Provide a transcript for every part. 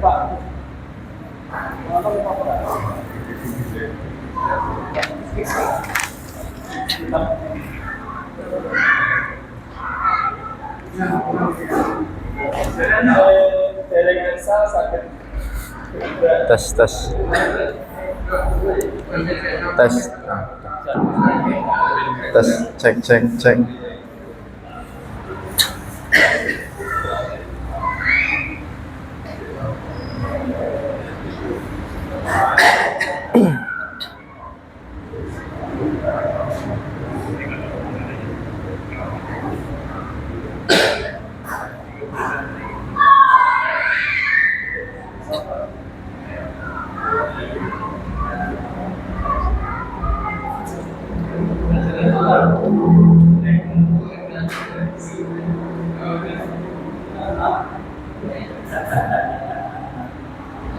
Tes tes tes tes cek cek cek.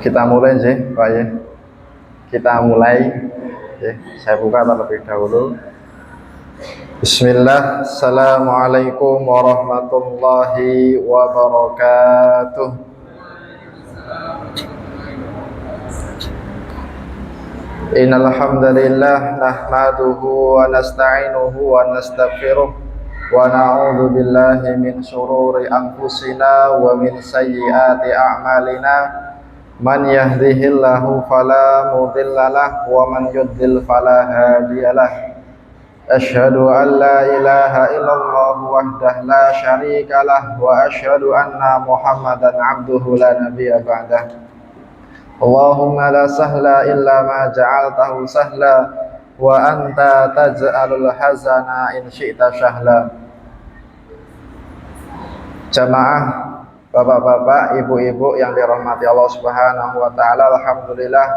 Kita mulai sih, Pak ya. Kita mulai. Ya, saya buka terlebih dahulu. Bismillah. Assalamualaikum warahmatullahi wabarakatuh. Innal hamdalillah nahmaduhu wa nasta'inuhu wa nastaghfiruh wa na'udzu billahi min shururi anfusina wa min sayyiati a'malina. Man yahdihillahu fala mudhillalah wa man yudlil fala hadiyalah. Asyhadu an la ilaha illallah wahdahu la syarikalah wa asyhadu anna Muhammadan abduhu la nabiyya ba'dah. Allahumma la sahla illa ma ja'altahu sahla wa anta taj'alul hazana in syi'ta sahla. Jamaah, bapak-bapak, ibu-ibu yang dirahmati Allah Subhanahu wa taala, alhamdulillah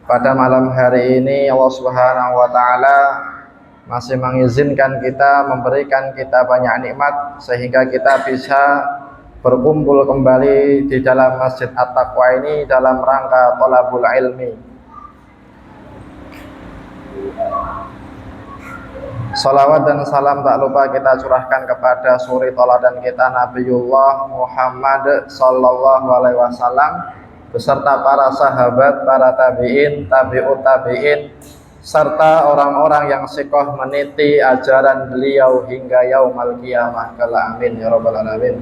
pada malam hari ini Allah Subhanahu wa taala masih mengizinkan kita, memberikan kita banyak nikmat sehingga kita bisa berkumpul kembali di dalam Masjid At-Taqwa ini dalam rangka thalabul ilmi. Salawat dan salam tak lupa kita curahkan kepada suri tauladan kita Nabiullah Muhammad sallallahu alaihi wasallam beserta para sahabat, para tabi'in, tabi'ut tabi'in serta orang-orang yang sikoh meniti ajaran beliau hingga yaumul qiyamah kala amin ya rabbal alamin.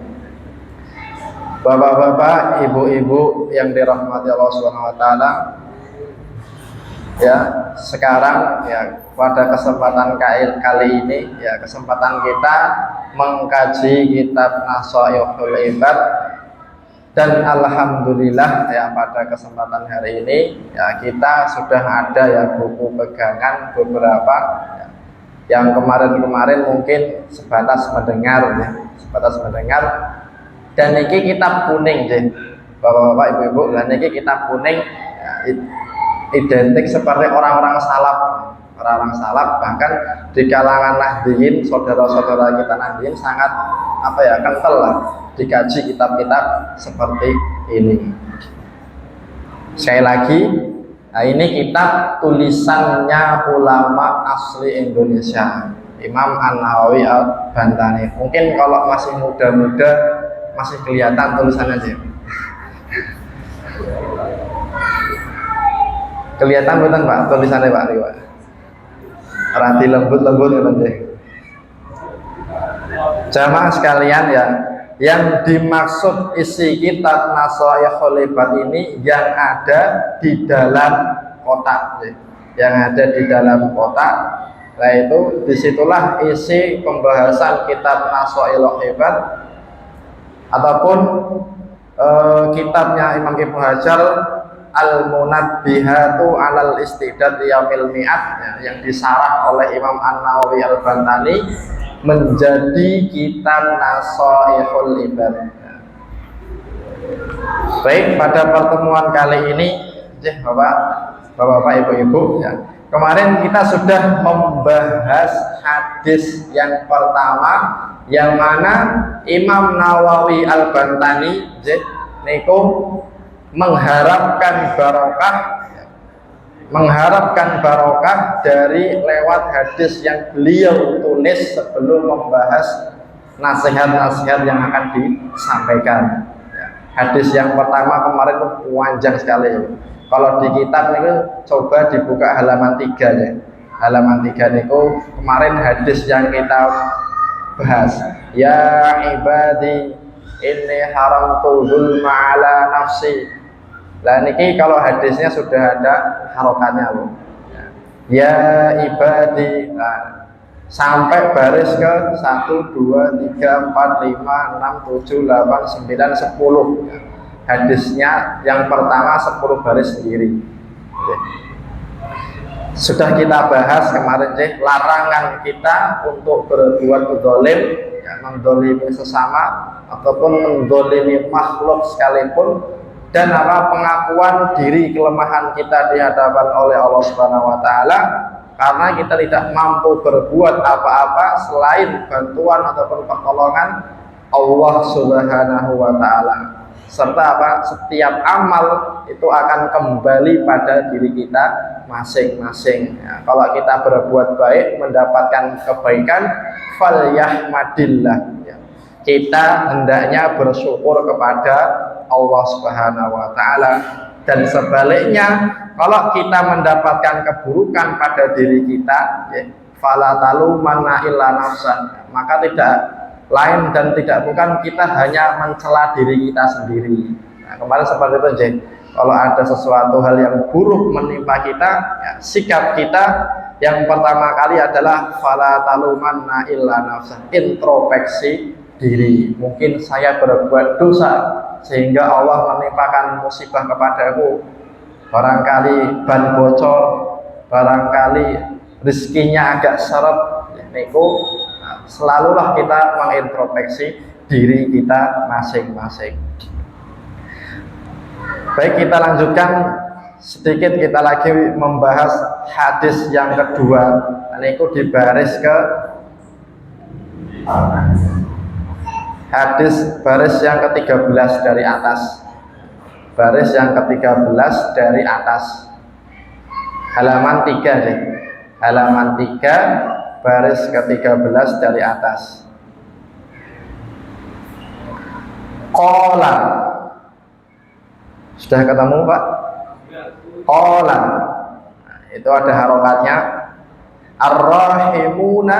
Bapak-bapak, ibu-ibu yang dirahmati Allah Subhanahu wa taala, ya, sekarang ya pada kesempatan kali ini ya kesempatan kita mengkaji kitab Nasaihul Ibad, dan alhamdulillah ya pada kesempatan hari ini ya kita sudah ada ya buku pegangan beberapa ya, yang kemarin-kemarin mungkin sebatas mendengar ya, dan ini kitab kuning sih bapak-bapak, ibu-ibu, dan ini kitab kuning ya, identik seperti orang-orang salaf, bahkan di kalangan Nahdliyin, saudara-saudara kita Nahdliyin sangat kental lah dikaji kitab-kitab seperti ini. Sekali lagi, nah ini kitab tulisannya ulama asli Indonesia, Imam An-Nawawi Al-Bantani. Mungkin kalau masih muda-muda masih kelihatan tulisannya aja. Kelihatan betul Pak tulisannya Pak Riwa. Rati lembut-lembut ya. Jamaah sekalian ya, yang dimaksud isi kitab Nasaihul Ibad ini yang ada di dalam kotak ya. Yang ada di dalam kotak. Nah itu disitulah isi pembahasan kitab Nasaihul Ibad ataupun kitabnya Imam Ibnu Hajar Al-Munabbihatu 'alal Istidad Yaumil Mi'ad ya, yang disarah oleh Imam An-Nawawi Al-Bantani menjadi kitab Nasaihul Ibad. Baik, pada pertemuan kali ini Bapak, Ibu-ibu ya, kemarin kita sudah membahas hadis yang pertama yang mana Imam Nawawi Al-Bantani niku mengharapkan barokah dari lewat hadis yang beliau tulis sebelum membahas nasihat-nasihat yang akan disampaikan ya. Hadis yang pertama kemarin itu panjang sekali. Kalau di kitab ini coba dibuka halaman 3 ya. Halaman 3 niku kemarin hadis yang kita bahas. Ya ibadi inni haramtu dzulma ala nafsi. Lah niki kalau hadisnya sudah ada harokatnya loh. Ya ibadi. Nah, sampai baris ke 1 2 3 4 5 6 7 8 9 10. Hadisnya yang pertama 10 baris sendiri. Sudah kita bahas kemarin larangan kita untuk berbuat zalim, ya, mendolimi sesama ataupun mendolimi makhluk sekalipun, dan pengakuan diri kelemahan kita di hadapan oleh Allah Subhanahu wa taala karena kita tidak mampu berbuat apa-apa selain bantuan ataupun pertolongan Allah Subhanahu wa taala. Serta setiap amal itu akan kembali pada diri kita masing-masing. Ya, kalau kita berbuat baik mendapatkan kebaikan, falyahmadillah. Ya, kita hendaknya bersyukur kepada Allah Subhanahu wa taala, dan sebaliknya kalau kita mendapatkan keburukan pada diri kita, ya, fala talumanna illa nafsan, maka tidak lain dan tidak bukan kita hanya mencela diri kita sendiri. Nah, kemarin seperti itu, kalau ada sesuatu hal yang buruk menimpa kita, ya, sikap kita yang pertama kali adalah fala talumanna illa nafsan, introspeksi diri. Mungkin saya berbuat dosa sehingga Allah menimpakan musibah kepadaku, barangkali ban bocor, barangkali rezekinya agak seret, ya, niku selalulah kita mengintrospeksi diri kita masing-masing. Baik, kita lanjutkan sedikit, kita lagi membahas hadis yang kedua. Ini di baris ke hadis baris yang ke-13 dari atas. Baris yang ke-13 dari atas. Halaman 3 deh. Halaman 3 baris ke-13 dari atas. Qala. Sudah ketemu, Pak? Qala. Nah, itu ada harokatnya. Ar-rahimuna,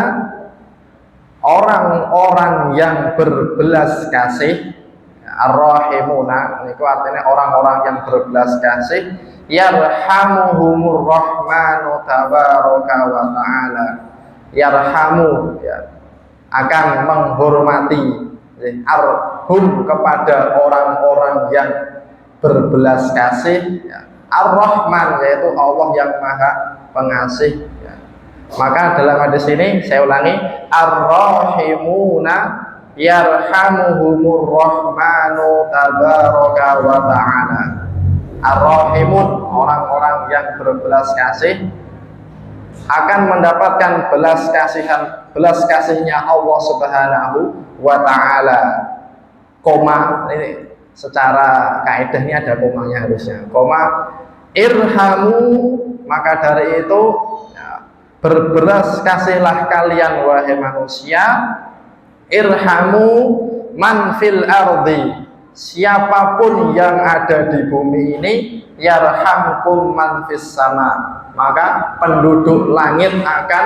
orang-orang yang berbelas kasih. Ar-rahimuna itu artinya orang-orang yang berbelas kasih. Yarhamuhumur rahmanu tabaraka wa ta'ala. Yarhamu, ya, akan menghormati, arhum kepada orang-orang yang berbelas kasih, ya. Ar-Rahman yaitu Allah yang Maha Pengasih, ya. Maka dalam hadis ini saya ulangi, ar-rahimuna yarhamuhumur rahmanu tabaraka wa ta'ala. Ar-rahimun, orang-orang yang berbelas kasih akan mendapatkan belas kasihnya Allah Subhanahu wa taala. Koma, ini secara kaidah ini ada komanya harusnya. Koma, irhamu, maka dari itu, ya, berbelas kasihlah kalian wahai manusia. Irhamu man fil ardi, siapapun yang ada di bumi ini, yarhamkum man fis sama, maka penduduk langit akan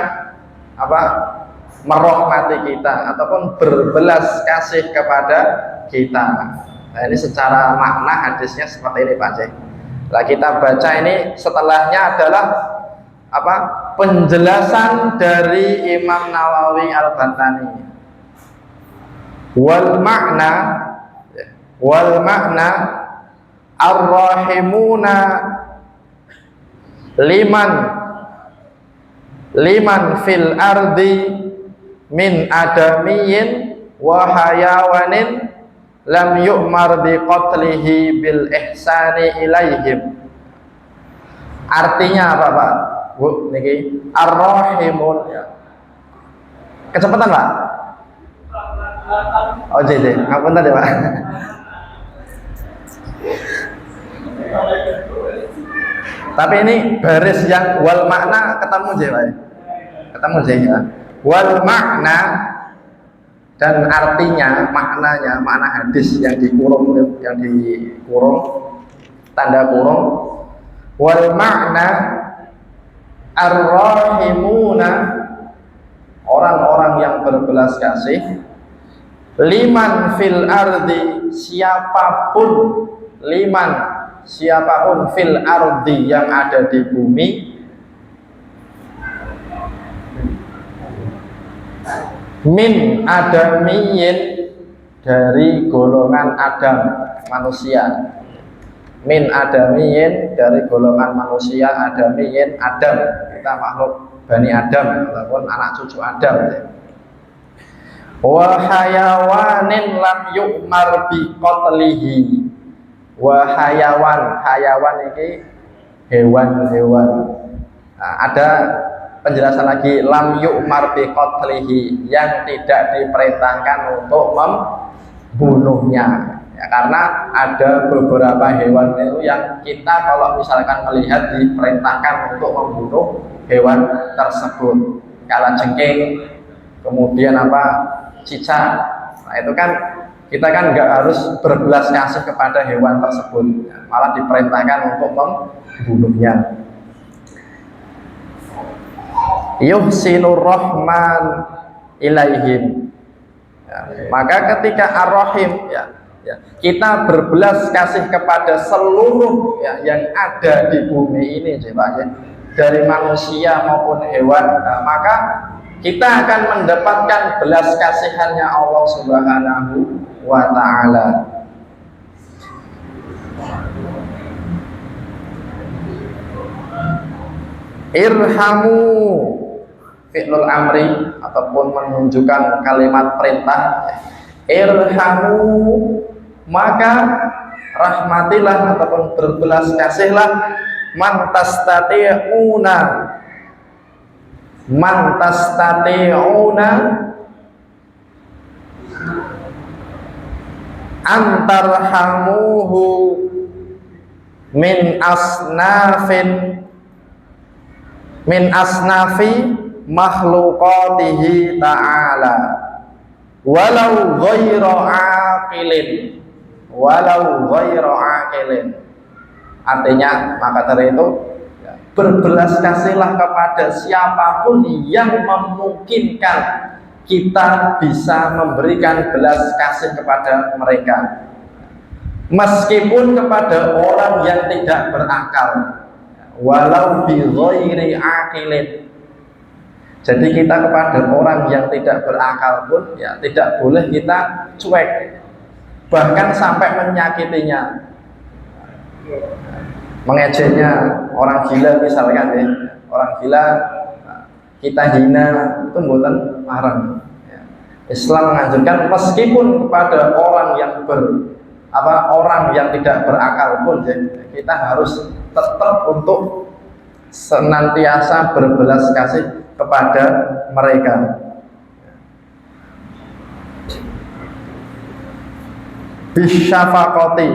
merahmati kita ataupun berbelas kasih kepada kita. Nah, ini secara makna hadisnya seperti ini, Pak Cek. Nah, kita baca ini, setelahnya adalah penjelasan dari Imam Nawawi Al-Bantani. Wal makna ar-rahimuna liman fil ardi min adamiyin wa hayawanin lam yu'mar bi qatlihi bil ihsani ilaihim. Artinya apa, Pak? Bu, niki ar-rahimun, ya. Kecepatan, Pak? Oh, jadi ngapunten ya, Pak. Tapi ini baris yang wal makna ketemu je, Pak. Ketemu je ya. Wal makna, dan artinya, maknanya, makna hadis yang dikurung tanda kurung, wal makna ar-rahimuna, orang-orang yang berbelas kasih, liman fil ardi, siapapun fil ardi yang ada di bumi, min adamiyin, dari golongan Adam, manusia. Min adamiyin, dari golongan manusia. Adamiyin, Adam, kita makhluk Bani Adam ataupun anak cucu Adam. Wa hayawanin lam yu'mar bi qatlihi. Wa hayawan ini hewan-hewan. Nah, ada penjelasan lagi, lam yu'mar bi qatlihi, yang tidak diperintahkan untuk membunuhnya. Ya, karena ada beberapa hewan itu yang kita kalau misalkan melihat diperintahkan untuk membunuh hewan tersebut. Kalajengking, kemudian cicak. Nah, itu kan kita kan nggak harus berbelas kasih kepada hewan tersebut, malah diperintahkan untuk membunuhnya. Yuhsinur Rahman ilaihim, ya, maka ketika Ar-Rahim, kita berbelas kasih kepada seluruh yang ada di bumi ini, dari manusia maupun hewan, maka kita akan mendapatkan belas kasihannya Allah Subhanahu wa Ta'ala. Irhamu, fi'lul amri ataupun menunjukkan kalimat perintah. Irhamu, maka rahmatilah ataupun berbelas kasihlah, man tastati'una antarhamuhu min asnafi makhluqatihi ta'ala walau ghairu aqilin. Artinya, maka dari itu berbelas kasihlah kepada siapapun yang memungkinkan kita bisa memberikan belas kasih kepada mereka, meskipun kepada orang yang tidak berakal, walau bi ghairi aqilin. Jadi kita kepada orang yang tidak berakal pun tidak boleh kita cuek, bahkan sampai menyakitinya, mengejeknya. Orang gila misalkan, orang gila kita hina, itu bukan haram. Islam menganjurkan meskipun kepada orang yang orang yang tidak berakal pun, kita harus tetap untuk senantiasa berbelas kasih kepada mereka. Bisyafaqati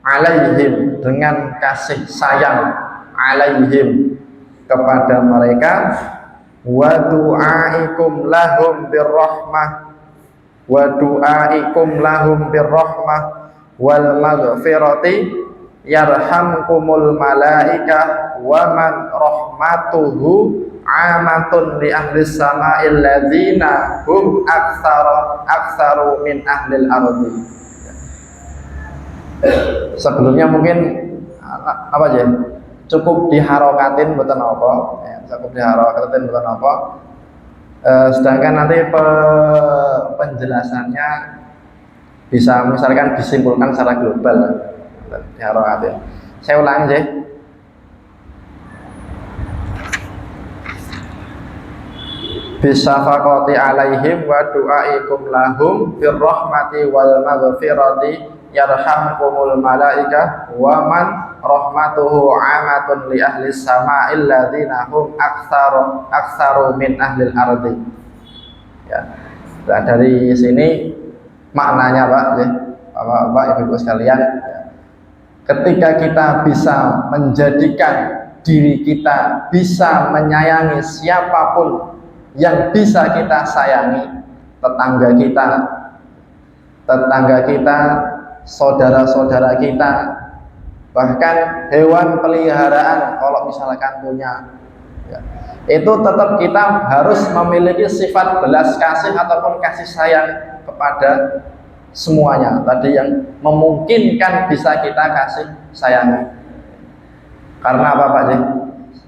alaihim, dengan kasih sayang alaihim kepada mereka, wa du'aikum lahum birrahmah wal maghfirati yarhamkumul malaikah wa man rahmatuhu amatun li ahli sama'il ladzina hum aktsaru min ahlil ardi. Sebelumnya mungkin cukup diharokatin betul apa, sedangkan nanti penjelasannya bisa misalkan disimpulkan secara global, diharokatin. Saya ulangi bisafaqati alaihim wa du'aikum lahum birrahmati wal maghfirati yarhamkumul malaikah wa man rahmatuhu amatun li ahli sama'il ladzina hum aktsaru min ahlil ardi. Nah, dari sini maknanya Bapak Ibu sekalian, ketika kita bisa menjadikan diri kita bisa menyayangi siapapun yang bisa kita sayangi, tetangga kita, saudara-saudara kita, bahkan hewan peliharaan kalau misalkan punya, ya, itu tetap kita harus memiliki sifat belas kasih ataupun kasih sayang kepada semuanya tadi yang memungkinkan bisa kita kasih sayangi. Karena apa Pak Ji?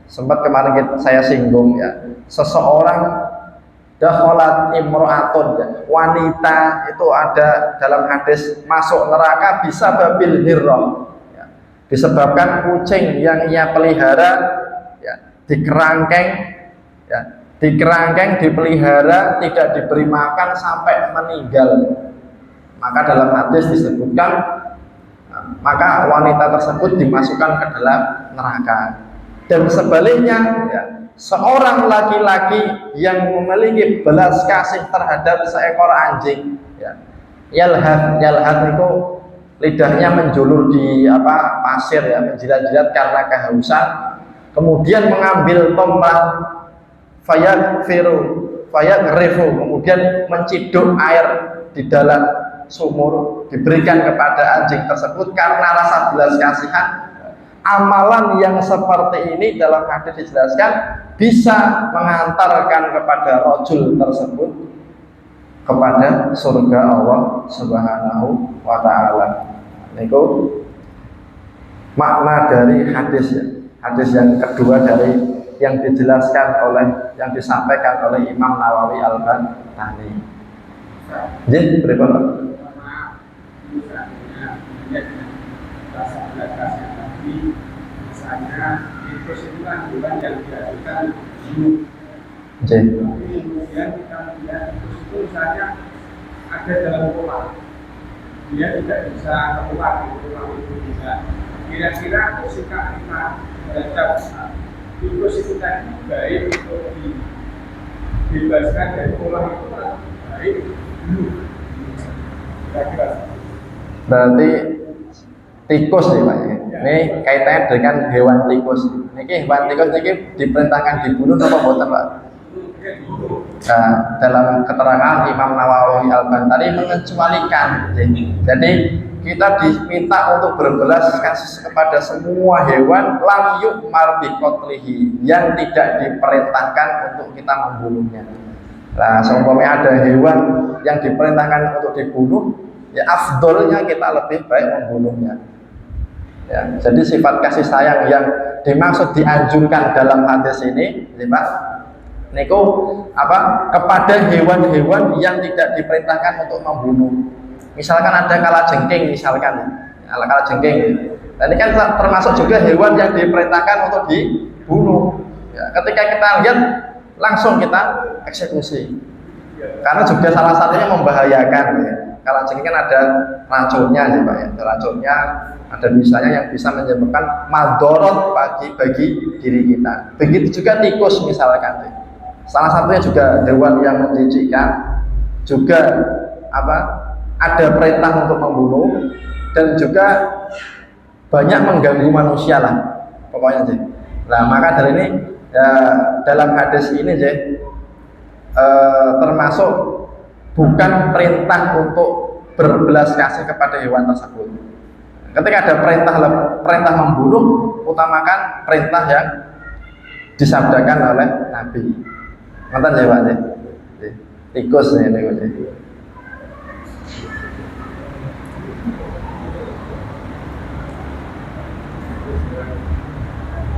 Sempat kemarin saya singgung ya, seseorang dakhalat imro'atun, ya, wanita itu ada dalam hadis masuk neraka bisa babil hirrah, ya, disebabkan kucing yang ia pelihara, ya, dikerangkeng, dipelihara, tidak diberi makan sampai meninggal. Maka dalam hadis disebutkan maka wanita tersebut dimasukkan ke dalam neraka. Dan sebaliknya, ya, seorang laki-laki yang memiliki belas kasih terhadap seekor anjing, ya, yalhat itu lidahnya menjulur di pasir, ya, menjilat-jilat karena kehausan, kemudian mengambil tombak fayagrifu, kemudian menciduk air di dalam sumur diberikan kepada anjing tersebut karena rasa belas kasihan. Amalan yang seperti ini dalam hadis dijelaskan bisa mengantarkan kepada rajul tersebut kepada surga Allah Subhanahu wa taala. Niku makna dari hadis, ya. Hadis yang kedua dari yang yang disampaikan oleh Imam Nawawi Al-Bantani. Jadi berikut misalnya tikus itu kan hewan yang dihasilkan hidup. Kemudian kita melihat tikus itu misalnya ada dalam kolam, dia tidak bisa keluar dari kolam itu juga. Kira-kira sikap kita terhadap tikus itu tadi baik untuk dibebaskan dari kolam itu atau baik dulu? Kira-kira. Berarti tikus nih Pak. Ini kaitannya dengan hewan tikus. Niki hewan tikus niki diperintahkan dibunuh apa mboten Pak? Nah, dalam keterangan Imam Nawawi Al-Bantani mengecualikan. Jadi kita diminta untuk berbelas kasih kepada semua hewan lam yu'mar bi qatlihi, yang tidak diperintahkan untuk kita membunuhnya. Nah, seumpamanya ada hewan yang diperintahkan untuk dibunuh, ya afdolnya kita lebih baik membunuhnya. Ya, jadi sifat kasih sayang yang dimaksud dianjurkan dalam hadis ini, Pak, niku kepada hewan-hewan yang tidak diperintahkan untuk membunuh. Misalkan ada kalajengking, kalajengking. Dan ini kan termasuk juga hewan yang diperintahkan untuk dibunuh. Ya, ketika kita lihat langsung kita eksekusi. Karena juga salah satunya membahayakan. Ya. Kalajengking kan ada racunnya, sih Pak. Ya. Ada racunnya. Ada misalnya yang bisa menyebabkan madorot bagi diri kita. Begitu juga tikus misalkan. Salah satunya juga hewan yang menjijikkan, juga ada perintah untuk membunuh, dan juga banyak mengganggu manusia lah pokoknya sih. Nah maka dari ini ya, dalam hadis ini termasuk bukan perintah untuk berbelas kasih kepada hewan tersebut. Ketika ada perintah membunuh, utamakan perintah yang disabdakan oleh Nabi. Ngerti ya Pak? Tikus nih tikus.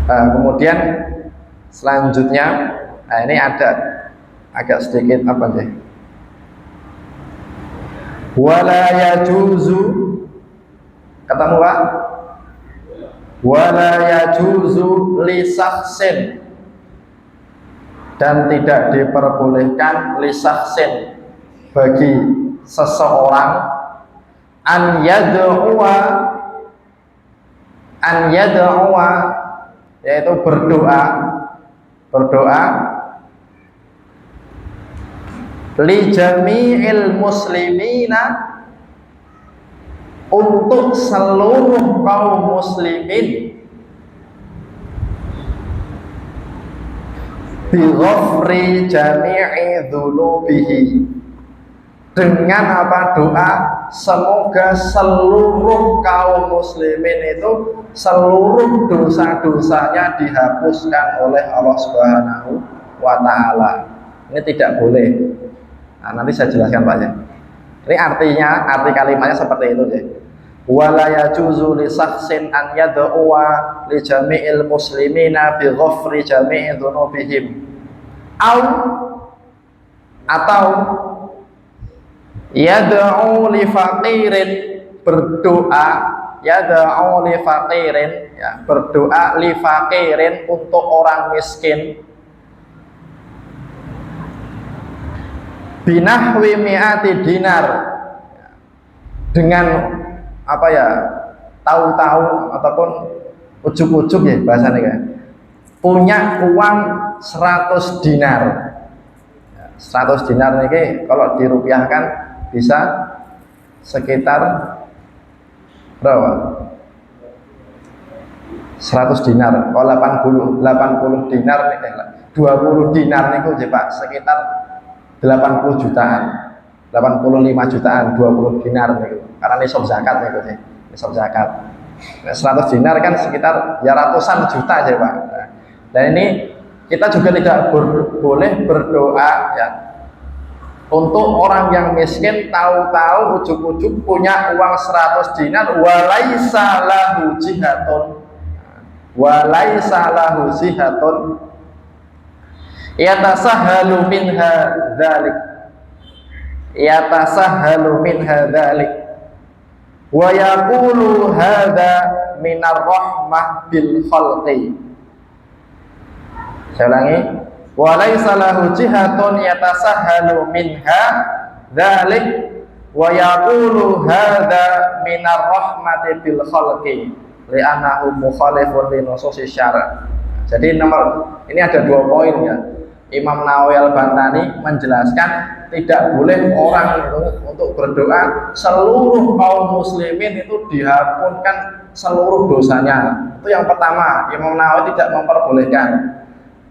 Kemudian selanjutnya, nah ini ada agak sedikit wala yajuzu, ketemu Pak? Wala yajuzu li sahsin, dan tidak diperbolehkan li sahsin bagi seseorang an yad'uwa, yaitu berdoa li jami'il muslimina, untuk seluruh kaum muslimin, bi ghafri jami'i dzunubihi, dengan apa? Doa semoga seluruh kaum muslimin itu seluruh dosa-dosanya dihapuskan oleh Allah Subhanahu wa taala. Ini tidak boleh. Nah, nanti saya jelaskan Pak ya. Ini arti kalimatnya seperti itu ya. Wala yajuzu li shakhsin an yad'uwa li jami'il muslimina bi ghafri jami'i dzunubihim. Atau yad'u li faqirin, berdoa, yad'u li faqirin, ya, berdoa li faqirin untuk orang miskin, binahwi mi'ati dinar, dengan apa ya, tahu-tahu ataupun ujuk-ujuk ya bahasanya kan, punya uang 100 dinar. 100 dinar ini kalau dirupiahkan bisa sekitar berapa? 100 dinar. Kalau 80 dinar nih, 20 dinar nih kok Pak, sekitar 80 jutaan. 85 jutaan 20 dinar nih. Karena nisab zakat nih kok, nisab zakat. 100 dinar kan sekitar ya ratusan juta aja Pak. Dan ini kita juga tidak boleh berdoa ya untuk orang yang miskin, tahu-tahu ujuk-ujuk punya uang 100 dinar, walaisa lahu jihatun, walaisa lahu jihatun yatasahhalu minha dzalik, yatasahhalu minha dzalik wa yaqulu hadza minar rahmah bil khalqi. Saya ulangi, walaisa lahu jihatun yatasahhalu minha dzalik wa yaqulu hadza minar rahmati bil khalqi li'annahu mukhalifun li nususi syara'. Jadi ini ada 2 poin ya. Imam Nawawi Al-Bantani menjelaskan tidak boleh orang itu untuk berdoa seluruh kaum muslimin itu dihapuskan seluruh dosanya. Itu yang pertama, Imam Nawawi tidak memperbolehkan.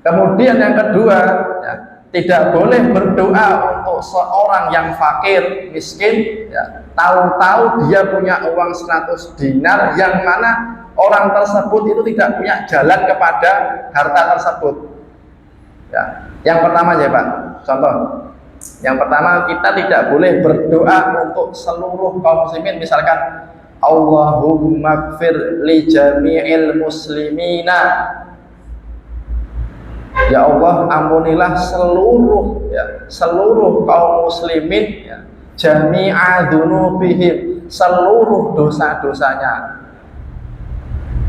Kemudian yang kedua, ya, tidak boleh berdoa untuk seorang yang fakir, miskin, ya, tahu-tahu dia punya uang 100 dinar yang mana orang tersebut itu tidak punya jalan kepada harta tersebut. Ya, yang pertama ya Pak, contoh. Yang pertama, kita tidak boleh berdoa untuk seluruh kaum muslimin, misalkan Allahumma gfir li jami'il muslimina, ya Allah ampunilah seluruh kaum muslimin, ya, jami'a dzunubihim, seluruh dosa-dosanya.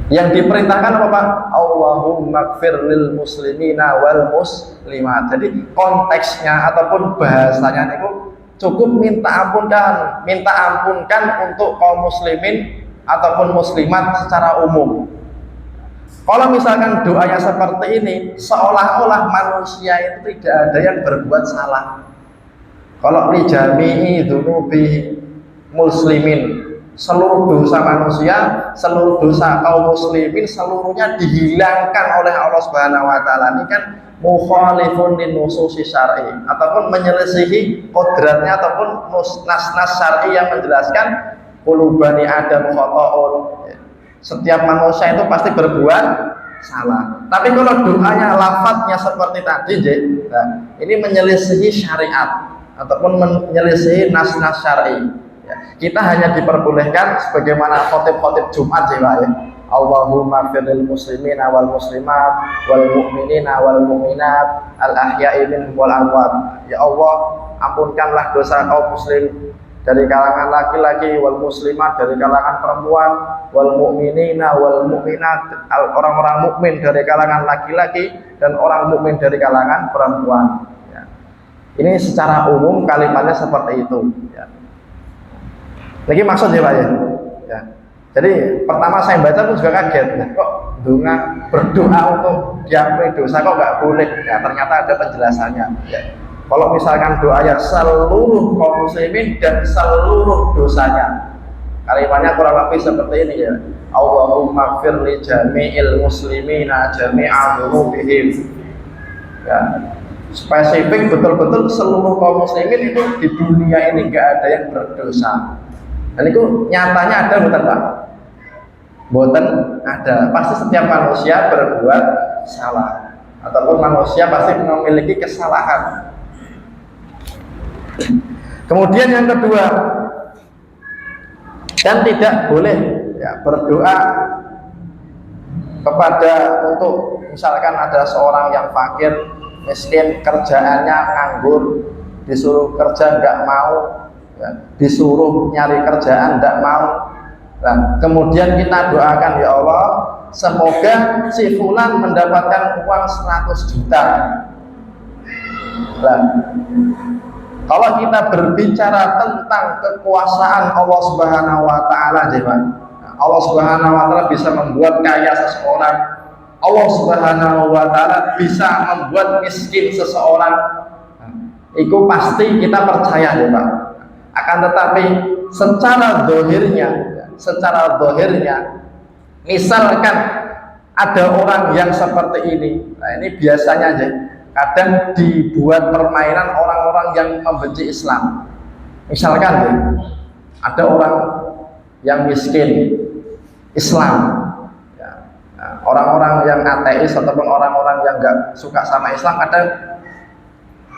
Yang diperintahkan apa Pak? Allahumma gfir lil muslimina wal muslimat. Jadi konteksnya ataupun bahasanya itu cukup minta ampunkan untuk kaum muslimin ataupun muslimat secara umum. Kalau misalkan doanya seperti ini, seolah-olah manusia itu tidak ada yang berbuat salah. Kalau li jami'i dzunubi muslimin, seluruh dosa manusia, seluruh dosa kaum muslimin, seluruhnya dihilangkan oleh Allah Subhanahu wa taala. Ini kan mukhalifun lin nususi syar'i, ataupun menyelisihi kodratnya ataupun nas-nas syar'i yang menjelaskan kullu bani adam khata'un. Setiap manusia itu pasti berbuat salah. Tapi kalau doanya, lafadznya seperti tadi, nah, ini menyelisihi syariat ataupun menyelisihi nas-nas syar'i. Ya, kita hanya diperbolehkan sebagaimana khotib-khotib Jumat sih Pak ya. Allahumma firil muslimina wal muslimat wal mu'minina wal mu'minat al ahya'i minhum wal amwat. Ya Allah, ampunkanlah dosa kaum muslim dari kalangan laki-laki, wal muslimat dari kalangan perempuan, wal mu'minina wal mu'minat, orang-orang mukmin dari kalangan laki-laki dan orang mukmin dari kalangan perempuan. Ya. Ini secara umum kalimatnya seperti itu. Ya. Lagi maksud ya Pak ya. Ya. Jadi pertama saya baca pun juga kaget. Nah, kok berdoa untuk diampuni dosa kok nggak boleh? Ya, ternyata ada penjelasannya. Ya. Kalau misalkan doanya seluruh kaum muslimin dan seluruh dosanya, kalimatnya kurang lebih seperti ini ya. Allahumma gfir li jami'il muslimina jami'a dzunubihim. Ya. spesifik betul-betul seluruh kaum muslimin itu di dunia ini nggak ada yang berdosa. Dan itu nyatanya ada bukan Pak? Bukan ada. Pasti setiap manusia berbuat salah, ataupun manusia pasti memiliki kesalahan. Kemudian yang kedua, dan tidak boleh ya, berdoa kepada untuk misalkan ada seorang yang fakir, miskin, kerjaannya nganggur, disuruh kerja nggak mau, ya, disuruh nyari kerjaan nggak mau. Nah, kemudian kita doakan, ya Allah, semoga si fulan mendapatkan uang 100 juta. Nah, kalau kita berbicara tentang kekuasaan Allah Subhanahu wa taala, Allah Subhanahu wa taala bisa membuat kaya seseorang. Allah Subhanahu wa taala bisa membuat miskin seseorang. Itu pasti kita percaya, ya Pak. Akan tetapi secara zahirnya, misalkan ada orang yang seperti ini. Nah, ini biasanya aja kadang dibuat permainan orang-orang yang membenci Islam. Misalkan ya, ada orang yang miskin Islam, ya, orang-orang yang ateis ataupun orang-orang yang nggak suka sama Islam kadang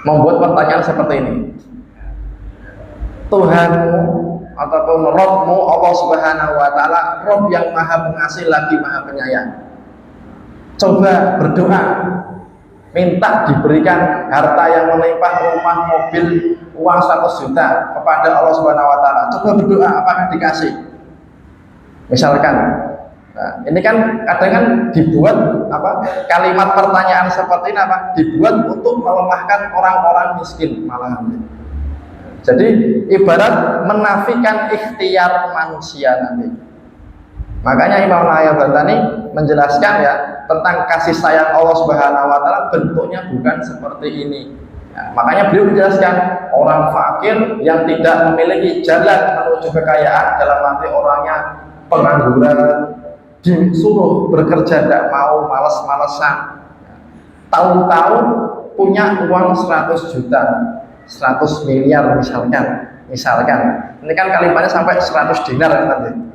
membuat pertanyaan seperti ini. Tuhanmu ataupun Rabbmu Allah Subhanahu wa taala, Rabb yang Maha Pengasih lagi Maha Penyayang. Coba berdoa, minta diberikan harta yang melimpah, rumah, mobil, uang 100 juta kepada Allah Subhanahu wa taala. Coba berdoa, apakah dikasih? Misalkan. Nah, ini kan kadang kan dibuat kalimat pertanyaan seperti ini dibuat untuk melemahkan orang-orang miskin malahan. Jadi ibarat menafikan ikhtiar manusia nanti. Makanya Imam Al-Bantani menjelaskan ya tentang kasih sayang Allah Subhanahu wa taala bentuknya bukan seperti ini. Ya, makanya beliau menjelaskan orang fakir yang tidak memiliki jalan menuju kekayaan, dalam arti orangnya pengangguran, disuruh bekerja tidak mau, malas-malesan. Tahun-tahun punya uang 100 juta, 100 miliar misalkan. Ini kan kalimatnya sampai 100 dinar nanti.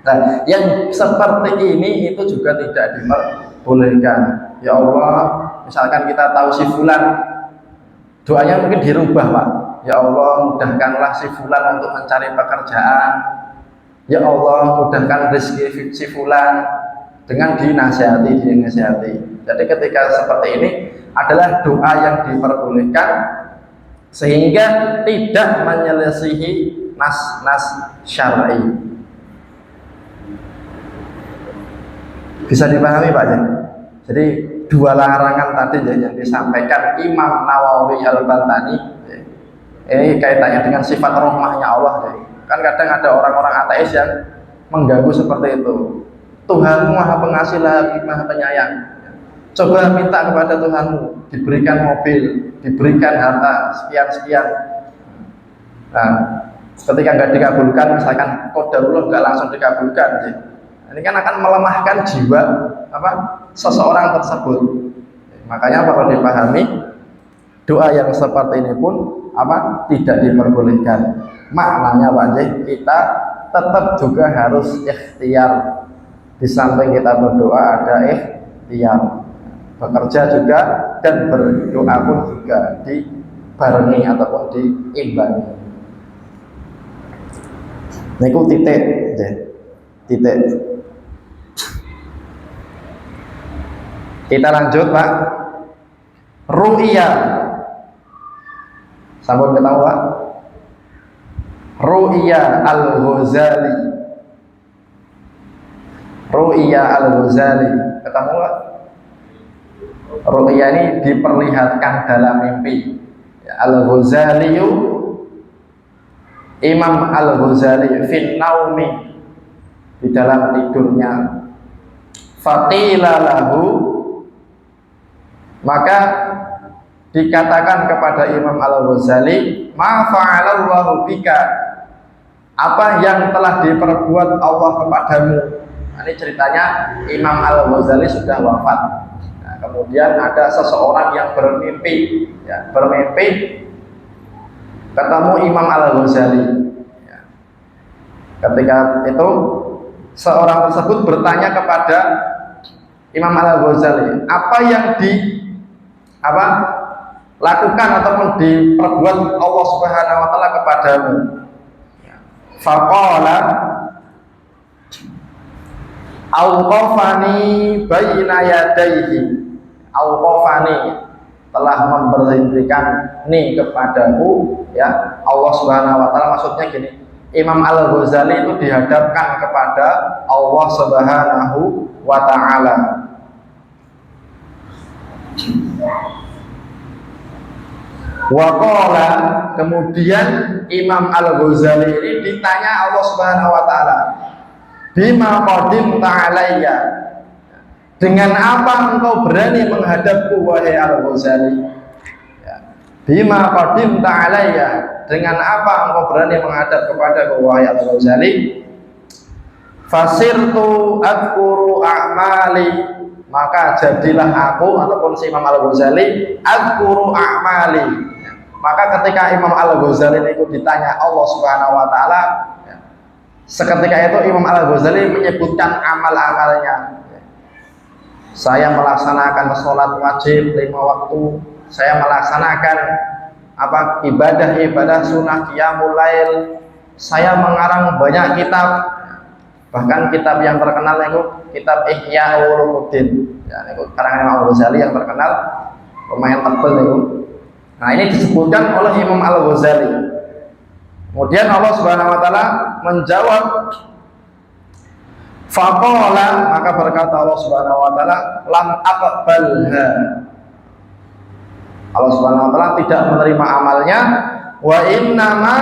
Nah, yang seperti ini itu juga tidak diperbolehkan. Ya Allah, misalkan kita tahu si fulan, doanya mungkin dirubah Pak. Ya Allah, mudahkanlah si fulan untuk mencari pekerjaan. Ya Allah, mudahkan rezeki si fulan, dengan dinasihati. Jadi ketika seperti ini adalah doa yang diperbolehkan, sehingga tidak menyelisihi nas-nas syar'i. Bisa dipahami Pak ya? Jadi dua larangan tadi yang disampaikan Imam Nawawi Al-Bantani ini kaitannya dengan sifat rahmahnya Allah ya. Kan kadang ada orang-orang ateis yang mengganggu seperti itu. Tuhanmu Maha Pengasih lagi Maha Penyayang. Coba minta kepada Tuhanmu diberikan mobil, diberikan harta sekian. Nah, ketika nggak dikabulkan, misalkan qadarullah nggak langsung dikabulkan ya. Ini kan akan melemahkan jiwa seseorang tersebut. Makanya perlu dipahami, doa yang seperti ini pun tidak diperbolehkan. Maknanya Pak, kita tetap juga harus ikhtiar. Di samping kita berdoa ada ikhtiar, bekerja juga, dan berdoa pun juga dibarengi ataupun diimbangi. Niku titik. Kita lanjut Pak. Ru'iyah. Sampun ketahu Pak? Ru'iyah Al-Ghazali. Ru'iyah Al-Ghazali. Ketemu Pak? Ru'iyah ini diperlihatkan dalam mimpi. Al-Ghazali, Imam Al-Ghazali fin naumi, di dalam tidurnya. Faqila lahu, maka dikatakan kepada Imam Al-Ghazali, ma fa'alallahu bika, apa yang telah diperbuat Allah kepadamu. Nah, ini ceritanya Imam Al-Ghazali sudah wafat. Nah, Kemudian ada seseorang yang bermimpi, ya, bermimpi ketemu Imam Al-Ghazali. Ya. Ketika itu seorang tersebut bertanya kepada Imam Al-Ghazali, apa yang lakukan ataupun diperbuat Allah Subhanahu wa taala kepadamu? Faqala auqafani baina yadayhi. Auqafani, telah memberhentikan nih kepadaku, ya, Allah Subhanahu wa taala. Maksudnya gini, Imam Al-Ghazali itu dihadapkan kepada Allah Subhanahu wa taala. Waqala, kemudian Imam Al-Ghazali ini ditanya Allah Subhanahu wa taala, bima qadimta alayya, dengan apa engkau berani menghadapku wahai Al-Ghazali? Ya. Bima qadimta alayya, dengan apa engkau berani menghadap kepadaku wahai Al-Ghazali? Fasirtu adkuru a'mali, maka jadilah aku ataupun si Imam Al-Ghazali adkuru a'mali. Maka ketika Imam Al-Ghazali itu ditanya Allah Subhanahu wa taala, ya, seketika itu Imam Al-Ghazali menyebutkan amal-amalnya. Saya melaksanakan sholat wajib 5 waktu, saya melaksanakan ibadah sunnah qiyamul lail, saya mengarang banyak kitab, bahkan kitab yang terkenal itu kitab Ihya Ulumuddin, ya, itu karangan Imam Al-Ghazali yang terkenal, lumayan tebal itu. Nah, ini disebutkan oleh Imam Al-Ghazali. Kemudian Allah Subhanahu wa taala menjawab, faqala, maka berkata Allah Subhanahu wa taala, lam aqbalha. Allah Subhanahu wa taala tidak menerima amalnya, wa innama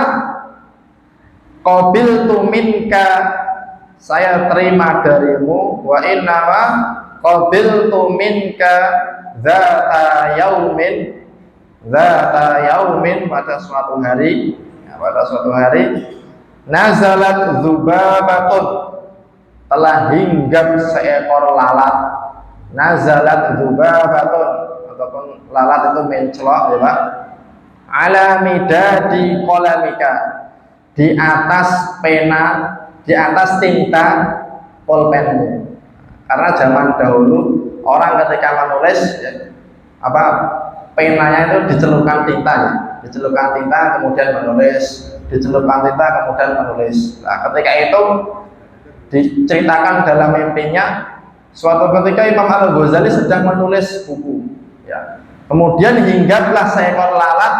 qabiltu minka, saya terima darimu, wa innama qabiltu minka dzata yaumin, pada suatu hari, ya, nazalat dzubabatun, telah hinggap seekor lalat. Nazalat dzubabatun, ataupun lalat itu mencelok, ya Pak, ala midadi qalamika, di atas pena, di atas tinta pulpenmu. Karena zaman dahulu orang ketika menulis, ya, penanya itu dicelupkan tinta, ya. Dicelupkan tinta kemudian menulis, dicelupkan tinta kemudian menulis. Nah, ketika itu diceritakan dalam mimpinya, suatu ketika Imam Al-Ghazali sedang menulis buku, ya. Kemudian hinggaplah seekor lalat,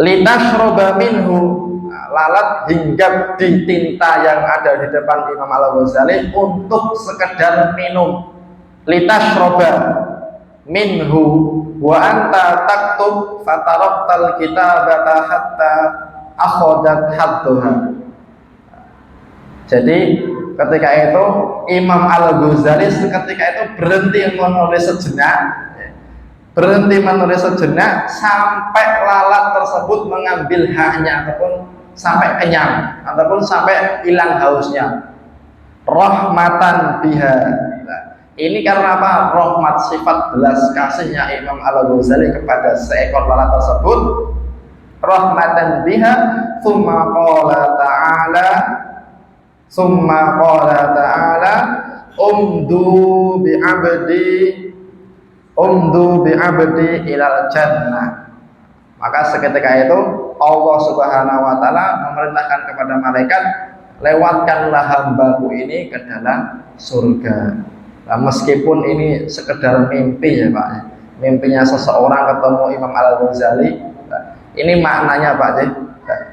litashroba minhu, lalat hinggap di tinta yang ada di depan Imam Al-Ghazali untuk sekedar minum. Litashroba minhu wa anta taktub fataraktal kitabata hatta akhadat hadduha. Jadi ketika itu Imam Al-Ghazali seketika itu berhenti menulis sejenak, sampai lalat tersebut mengambil haknya, ataupun sampai kenyang, ataupun sampai hilang hausnya. Rahmatan biha. Ini karena apa? Rahmat, sifat belas kasihnya Imam Al-Ghazali kepada seekor lalat tersebut. Rahmatan biha, summa qala ta'ala umdu bi'abdi ilal jannah. Maka seketika itu Allah Subhanahu wa taala memerintahkan kepada malaikat, lewatkanlah hambaku ini ke dalam surga. Nah, meskipun ini sekedar mimpi, ya Pak, mimpinya seseorang ketemu Imam Al-Ghazali, nah, ini maknanya Pak,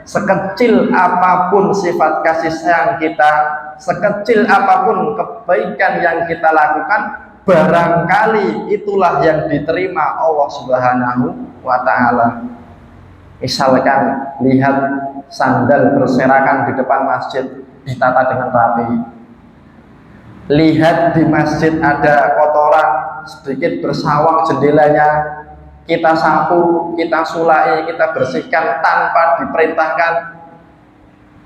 sekecil apapun sifat kasih sayang kita, sekecil apapun kebaikan yang kita lakukan, barangkali itulah yang diterima Allah Subhanahu wa taala. Misalkan lihat sandal berserakan di depan masjid ditata dengan rapi. Lihat di masjid ada kotoran sedikit bersawang jendelanya, kita sapu, kita sulai, kita bersihkan tanpa diperintahkan.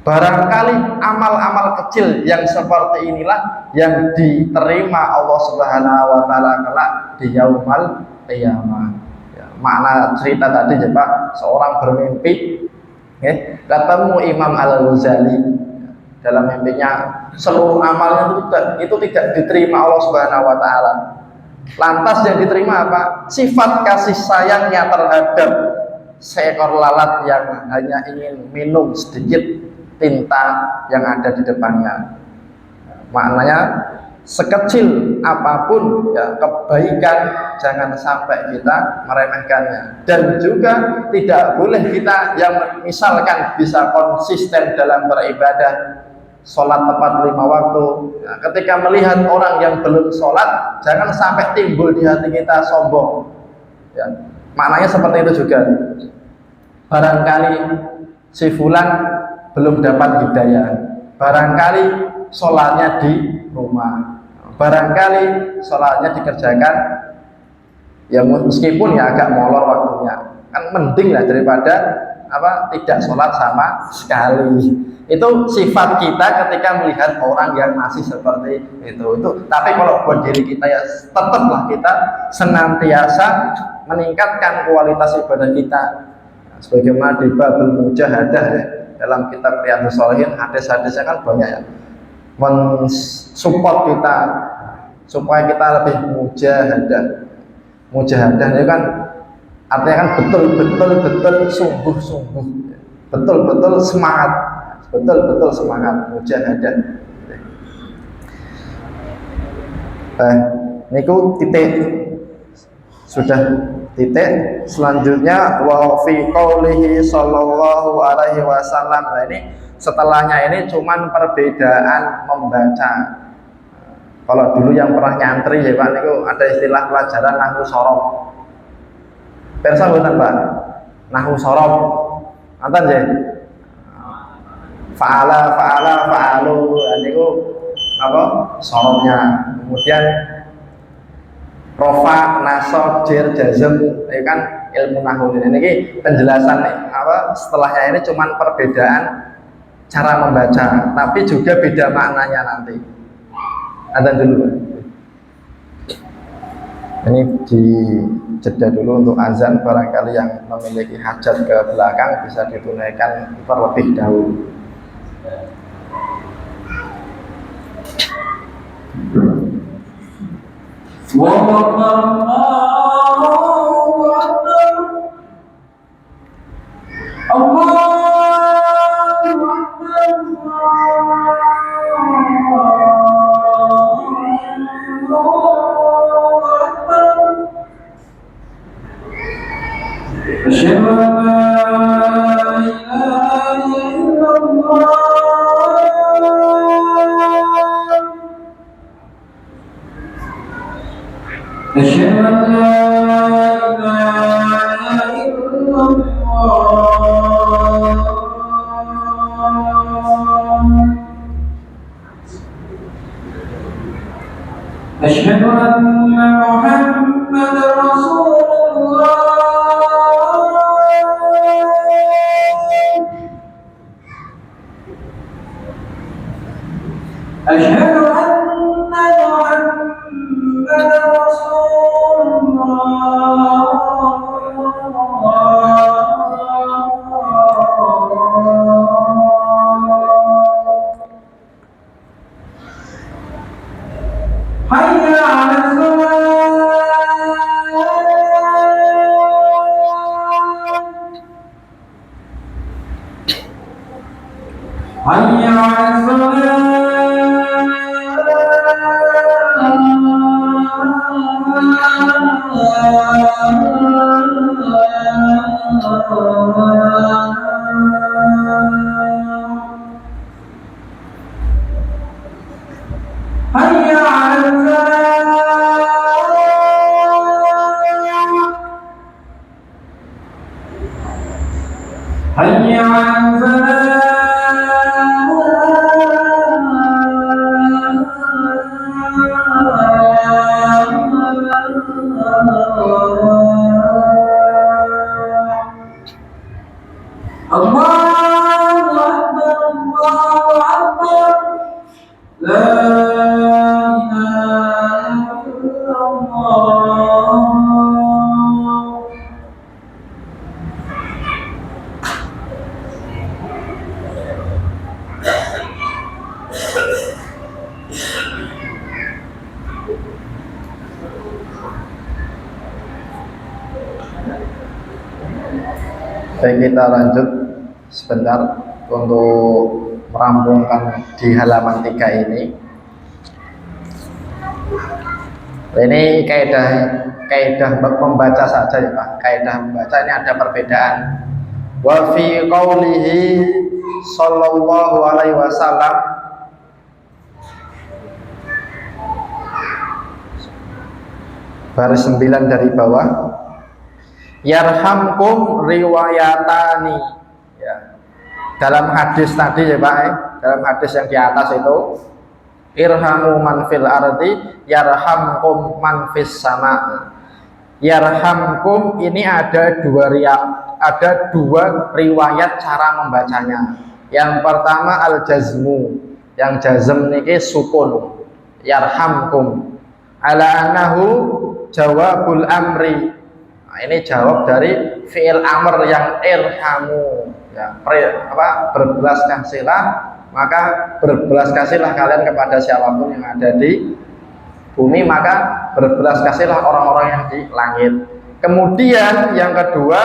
Barangkali amal-amal kecil yang seperti inilah yang diterima Allah Subhanahu wa taala kelak di yaumul qiyamah. Ya, makna cerita tadi ya Pak, seorang bermimpi ketemu Imam Al-Ghazali. Dalam mimpinya seluruh amalnya itu tidak diterima Allah Subhanahu wa taala. Lantas yang diterima apa? Sifat kasih sayangnya terhadap seekor lalat yang hanya ingin minum sedikit tinta yang ada di depannya. Maknanya sekecil apapun ya kebaikan jangan sampai kita meremehkannya, dan juga tidak boleh kita yang misalkan bisa konsisten dalam beribadah, sholat tepat 5 waktu. Nah, ketika melihat orang yang belum sholat, jangan sampai timbul di hati kita sombong. Ya, maknanya seperti itu juga. Barangkali si fulan belum dapat hidayah, barangkali sholatnya di rumah, barangkali sholatnya dikerjakan ya meskipun ya agak molor waktunya, kan mending lah daripada tidak sholat sama sekali. Itu sifat kita ketika melihat orang yang masih seperti itu. Tapi kalau buat diri kita ya tetaplah kita senantiasa meningkatkan kualitas ibadah kita. Sebagaimana di babul mujahadah ya, dalam kitab Riyadhus Shalihin hadis-hadisnya kan banyak ya, mensupport kita supaya kita lebih mujahadah itu kan artinya kan betul-betul sungguh-sungguh, betul-betul semangat mujahadah. Niku titik sudah titik. Selanjutnya wa fi qaulihi sallallahu alaihi wasallam. Nah, ini setelahnya ini cuman perbedaan membaca. Kalau dulu yang pernah nyantri ya Pak niku ada istilah pelajaran nahwu sorof. Persa mboten Pak? Nahwu sorof. Nonton nggih? Fa'alu niku apa? Sorofnya. Kemudian rofa, nasab, jer, jazm, itu kan ilmu nahwu. Ini penjelasan nih, setelahnya ini cuman perbedaan cara membaca, tapi juga beda maknanya nanti. Ada dulu. Ini di jeda dulu untuk azan, barangkali yang memiliki hajat ke belakang bisa ditunaikan terlebih dahulu. أشهد أن محمد رسول الله. أشهد أن محمد رسول الله. حي على الصلاة. حي على الصلاة. ilaha illallah. Baik, kita lanjut sebentar untuk merampungkan di halaman 3 ini. Ini kaidah membaca saja ya Pak. Kaidah membaca ini ada perbedaan. Wa fi qaulihi sallallahu alaihi wasallam, baris 9 dari bawah, yarhamkum riwayatani ya. Dalam hadis tadi ya Pak, dalam hadis yang di atas itu, irhamu man fil ardi yarhamkum man fis sama. Yarhamkum ini ada dua riwayat cara membacanya. Yang pertama al-jazmu, yang jazm niki sukun, yarhamkum, ala annahu jawabul amri. Nah, ini jawab dari fi'il amr yang irhamu ya, berbelas kasilah, maka berbelas kasihlah kalian kepada siapapun yang ada di bumi, maka berbelas kasihlah orang-orang yang di langit. Kemudian yang kedua,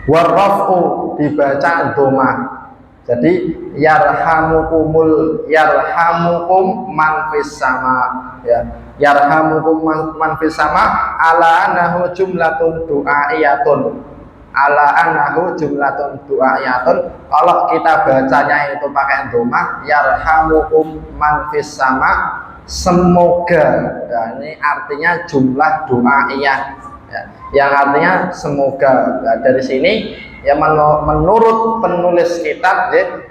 warrafu dibaca doma. Jadi yarhamukum man fis sama ya. Yarhamukum man fis sama ala annahu jumlatun du'aiyatun. Ala annahu jumlatun du'aiyatun. Kalau kita bacanya itu pakai doma, yarhamukum man fis sama, semoga. Dan ini artinya jumlah du'aiyah ya, yang artinya semoga. Nah, dari sini ya menurut penulis kitab ya,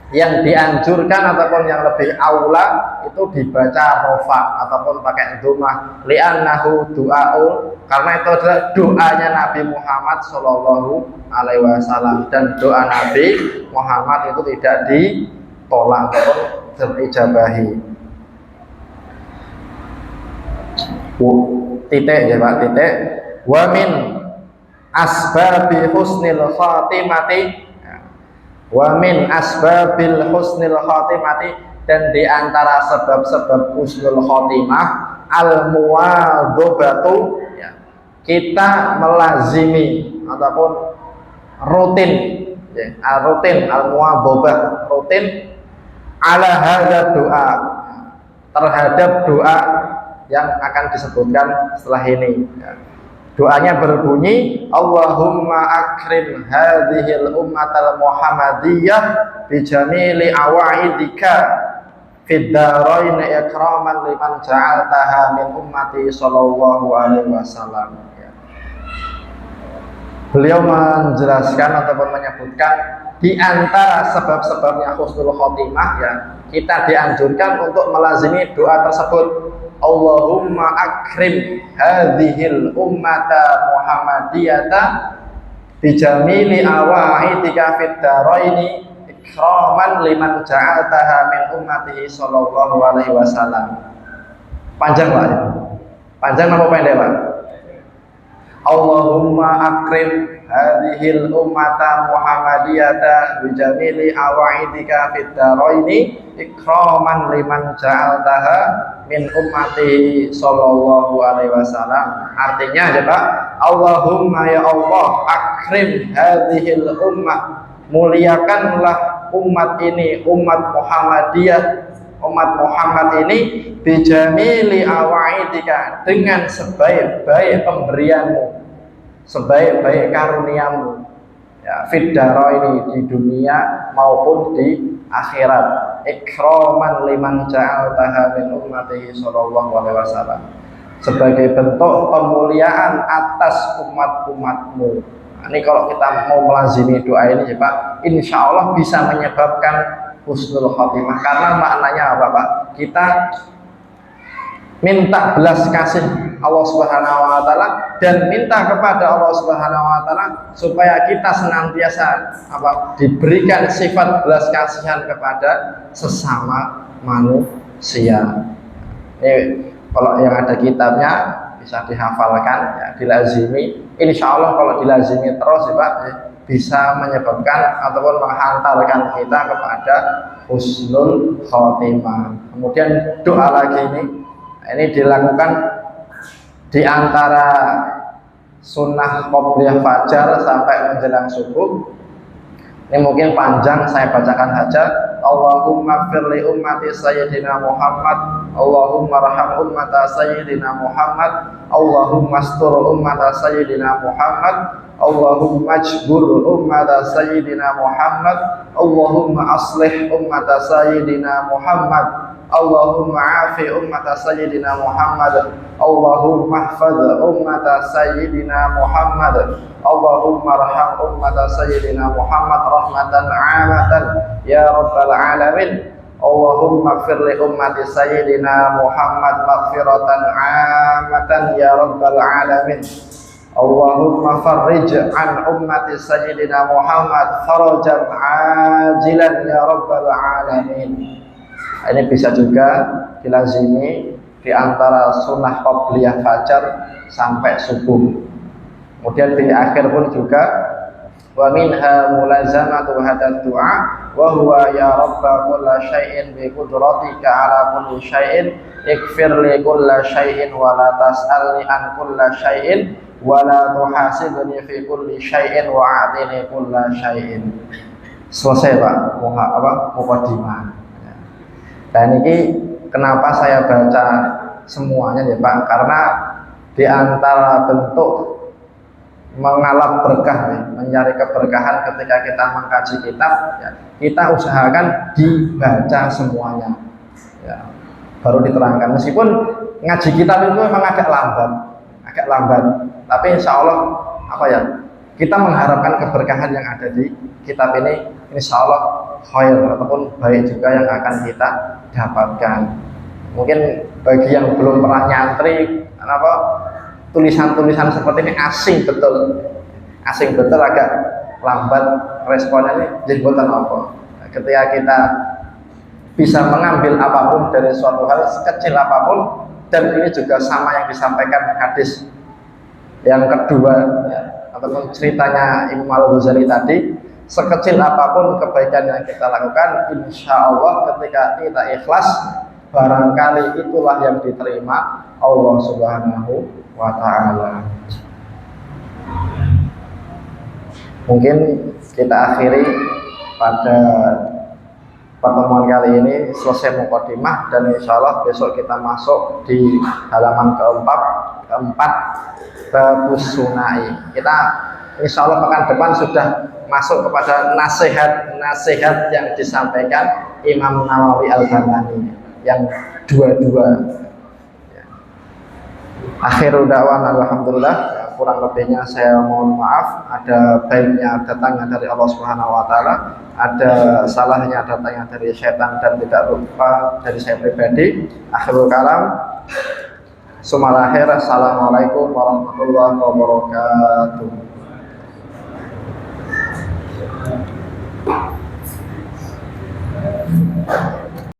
yang dianjurkan ataupun yang lebih aula itu dibaca rofa ataupun pakai domah, li'annahu du'aul, karena itu adalah doanya Nabi Muhammad Shallallahu Alaihi Wasallam, dan doa Nabi Muhammad itu tidak ditolak ataupun terijabahi. Titik ya Pak, titik. Wa min asbabi husnil khatimati, wa min asbabil husnil khatimati, dan di antara sebab-sebab husnul khatimah al muwadzabatu ya, kita melazimi ataupun rutin ya, rutin al muwadzabah, rutin ala hadza doa, terhadap doa yang akan disebutkan setelah ini ya. Doanya berbunyi, Allahumma akrim hadhil ummatal muhammadiyah bijamili awaidika fid darain ikraman liman ja'altaha min ummati sallallahu alaihi wasallam ya. Beliau menjelaskan ataupun menyebutkan di antara sebab-sebabnya husnul khotimah ya, kita dianjurkan untuk melazimi doa tersebut. Allahumma akrim hadhil ummata muhammadiyata bijamili awaidika fid daraini ikraman liman ja'altaha min ummatihi sallallahu alaihi wasallam. Panjang Pak ya? Panjang apa pendek Pak? Allahumma akrim hadhil ummata muhammadiyata bijamili awaidika fid daraini ikraman liman ja'altaha min ummati sallallahu alaihi wasallam. Artinya ya Pak, Allahumma ya Allah akrim hadhil ummah, muliakanlah umat ini, umat Muhammadiyah, umat Muhammad ini bijamili awaidika, dengan sebaik-baik pemberianmu, sebaik-baik karuniamu ya, fid daraini, di dunia maupun di akhirat, ikraman liman ja'altaha min ummatihi sallallahu alaihi wasallam, sebagai bentuk pemuliaan atas umat-umatmu. Nah, ini kalau kita mau melazimi doa ini ya Pak, insya Allah bisa menyebabkan husnul khotimah. Karena maknanya apa Pak? Kita minta belas kasih Allah Subhanahu wa taala dan minta kepada Allah Subhanahu wa taala supaya kita senantiasa diberikan sifat belas kasihan kepada sesama manusia. Ini kalau yang ada kitabnya bisa dihafalkan, ya, dilazimi. Insya Allah kalau dilazimi terus ya Pak, bisa menyebabkan ataupun menghantarkan kita kepada husnul khotimah. Kemudian doa lagi ini dilakukan di antara sunnah qobliyah fajar sampai menjelang subuh. Ini mungkin panjang, saya bacakan saja. Allahumma firli ummati sayyidina Muhammad, Allahumma raham ummata sayyidina Muhammad, Allahumma astur ummata sayyidina Muhammad, Allahumma ajbur ummata sayyidina Muhammad, Allahumma aslih ummata sayyidina Muhammad, Allahumma afi ummata sayyidina Muhammad, Allahumma hafadh ummata sayyidina Muhammad, Allahumma arham ummata sayyidina Muhammad rahmatan 'amatan ya rabbal alamin. Allahumma ighfir li ummati sayyidina Muhammad maghfiratan 'amatan ya rabbal alamin. Allahumma farrij an ummati sayyidina Muhammad farajan 'ajilan ya rabbal alamin. Ini bisa juga dilazimi di antara sunnah qobliyah fajar sampai subuh. Kemudian di akhir pun juga wa minha mulazamatu hadad du'a wa huwa ya rabba kulla syai'in bi qudratika ala kulli syai'in ikfir li kulla syai'in wa la tas'alni an kulla syai'in wa la tuhasibni fi kulli syai'in wa a'tini kulla syai'in. Selesai Pak, mukadimah. Dan ini kenapa saya baca semuanya ya Pak, karena di antara bentuk mengalap berkah, ya, mencari keberkahan ketika kita mengkaji kitab, ya, kita usahakan dibaca semuanya, ya, baru diterangkan. Meskipun ngaji kitab itu memang agak lambat, tapi insya Allah kita mengharapkan keberkahan yang ada di kitab ini, insya Allah khair ataupun baik juga yang akan kita dapatkan. Mungkin bagi yang belum pernah nyantri, tulisan-tulisan seperti ini asing betul, agak lambat responnya ini. Jadi buatan apa? Ketika kita bisa mengambil apapun dari suatu hal sekecil apapun, dan ini juga sama yang disampaikan hadis yang kedua, ya, ataupun ceritanya Imam Al-Ghazali tadi, sekecil apapun kebaikan yang kita lakukan, insya Allah ketika kita ikhlas, barangkali itulah yang diterima Allah Subhanahu wa ta'ala. Mungkin kita akhiri pada pertemuan kali ini, selesai mukadimah, dan insya Allah besok kita masuk di halaman keempat bab sunai. Kita insya Allah pekan depan sudah masuk kepada nasihat yang disampaikan Imam Nawawi Al-Barbahari yang dua-dua. Akhirul da'wan alhamdulillah, ya, kurang lebihnya saya mohon maaf. Ada baiknya datangnya dari Allah Subhanahu wa taala, ada salahnya datangnya dari setan, dan tidak lupa dari saya pribadi. Akhirul kalam, sumal akhir, assalamualaikum warahmatullahi wabarakatuh.